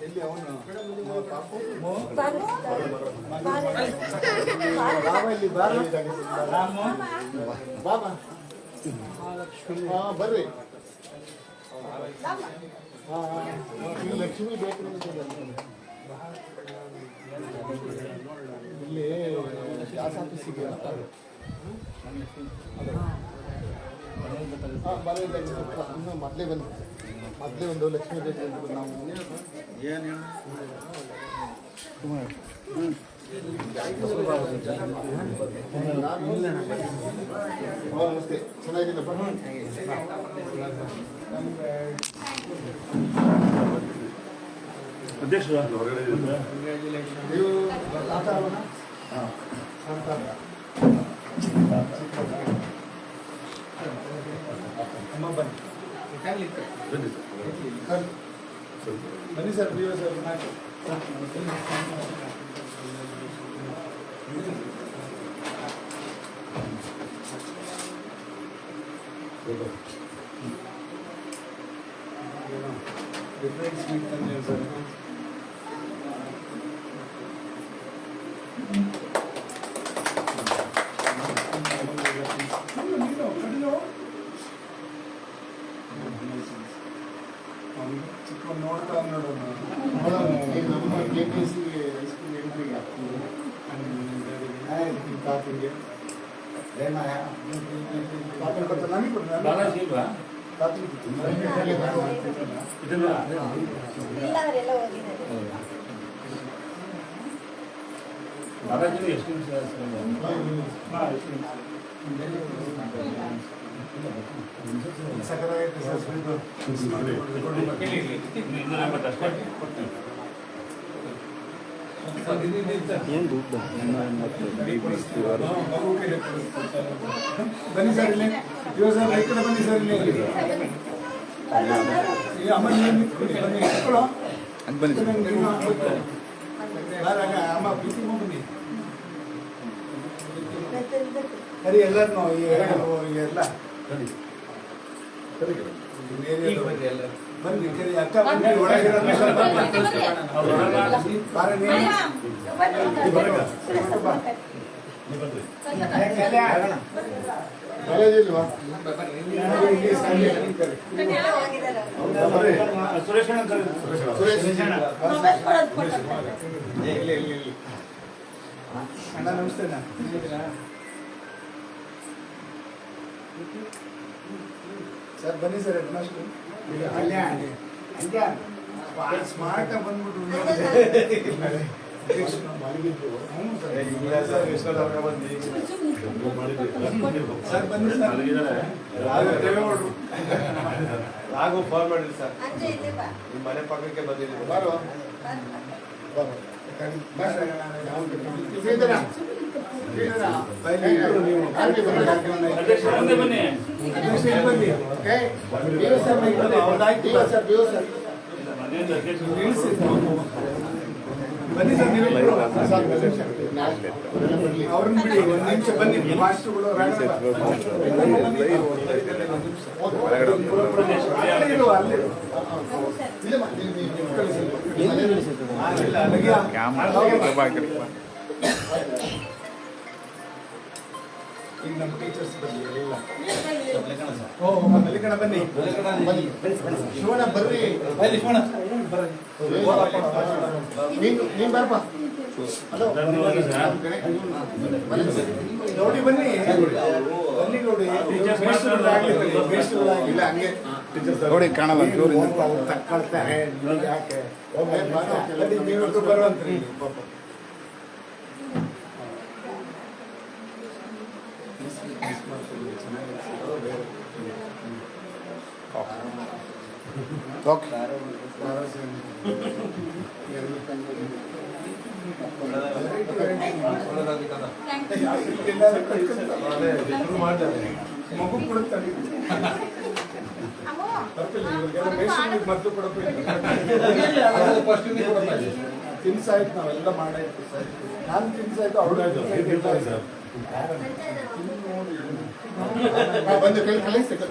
ಎಲ್ಲಿ ಅವನು ಬಾಬಾ ಬರ್ರಿ ಲಕ್ಷ್ಮೀ ಬೇಕು ಇಲ್ಲಿ ಗ್ಯಾಸ್ ಆಫೀಸಿಗೆ ಇನ್ನು ಮೊದಲೇ ಒಂದು ಲಕ್ಷ್ಮೀ ಬೇಕು ನಾವು ಏನು ನಮಸ್ತೆ ಚೆನ್ನಾಗಿದ್ದಪ್ಪ ಅಧ್ಯಕ್ಷರು ನೀವು ಅಮ್ಮ ಬನ್ನಿ ಬನ್ನಿ ಸರ್ ಪ್ರಿಯ ಸರ್ ಡಿಫರೆನ್ಸ್ ತಂದೆ ಸರ್ ಚಿಕ್ಕ ನೋಡ್ತಾ ನೋಡೋಣ ನಮ್ಮ KPSC ಹೈಸ್ಕೂಲ್ ಎಂಟ್ರಿಗೆ ತಾತಿಗೆ ಏನು ದುಡ್ಡು ಬನ್ನಿ ಸರ್ ಇಲ್ಲಿ ಸರ್ ಈ ಕಡೆ ಬನ್ನಿ ಸರ್ ಇಲ್ಲಿ ಅಮ್ಮ ಬನ್ನಿ ಅಮ್ಮ ಪ್ರೀತಿ ಬನ್ನಿ ಸರಿ ಎಲ್ಲರನ್ನು ಎಲ್ಲ ಬನ್ನಿ ಕರಿ ಅಕ್ಕ ಬನ್ನಿ ಅಣ್ಣ ನಮಸ್ತೆ ಸರ್ ಬನ್ನಿ ಸರ್ ಹೆಡ್ ಮಾಸ್ಟರ್ ಸ್ಮಾರ್ಟ್ ಆಗಿ ಬಂದ್ಬಿಟ್ಟು ಸರ್ ಬನ್ನಿ ಸರ್ ರಾಘು ಫೋನ್ ಮಾಡಿರಿ ಸರ್ ನಿಮ್ಮ ಮನೆ ಪಕ್ಕಕ್ಕೆ ಬಂದಿದ್ದೀವಿ ಬಾರೋ ಬನ್ನಿ ಸರ್ ನೀವು ಅವ್ರನ್ನ ಬಿಡಿ ಒಂದು ನಿಮಿಷ ಬನ್ನಿ ಮಾಸ್ಟರ್ಗಳು ಈಗ ನಮ್ಮ ಟೀಚರ್ಸ್ ಬನ್ನಿ ಎಲ್ಲ ಮಲ್ಲಿಕಣ ಬನ್ನಿ ಶಿವಣ್ಣ ಬರ್ರಿ ಶಿವಣ್ಣ ನೀನ್ ಬರ್ಪ ನೋಡಿ ಬನ್ನಿ ಬನ್ನಿ ನೋಡಿ ಇಲ್ಲ ಹಂಗೆ ನೋಡಿ ಕಾಣಲ್ಲ ತಕ್ಕೊಳ್ತಾರೆ ಯಾಕೆ ನೀವು ಬರುವಂತ್ರಿ ಪಾಪ ಓಕೆ ಮಗು ಕೊಡುತ್ತಾರೆ ಮದ್ದು ಕೊಡಬೇಕು ತಿನ್ಸಾಯ್ತು ನಾವೆಲ್ಲ ಮಾಡಾಯ್ತು ನಾನು ತಿನ್ಸಾಯ್ತು ಅವಳು ಬಂದು ಕೈ ಕಲಿಸ್ತಾರೆ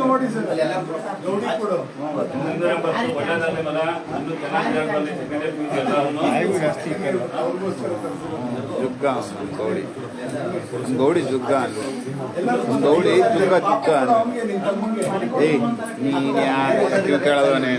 ನೋಡಿ ಸರ್ ನೋಡಿ ಕೊಡು ಜುಗ್ಗ ಗೌಡಿ ಗೌಡಿ ಜುಗ್ಗ ಗೌಡಿ ಜುಗ್ಗ ಜುಗ್ಗ ಅವನಿಗೆ ನಿನ್ ತಮ್ಮಂಗೆ ಏಯ್ ನೀನು ಯಾರು ಕೇಳೋದವನೇ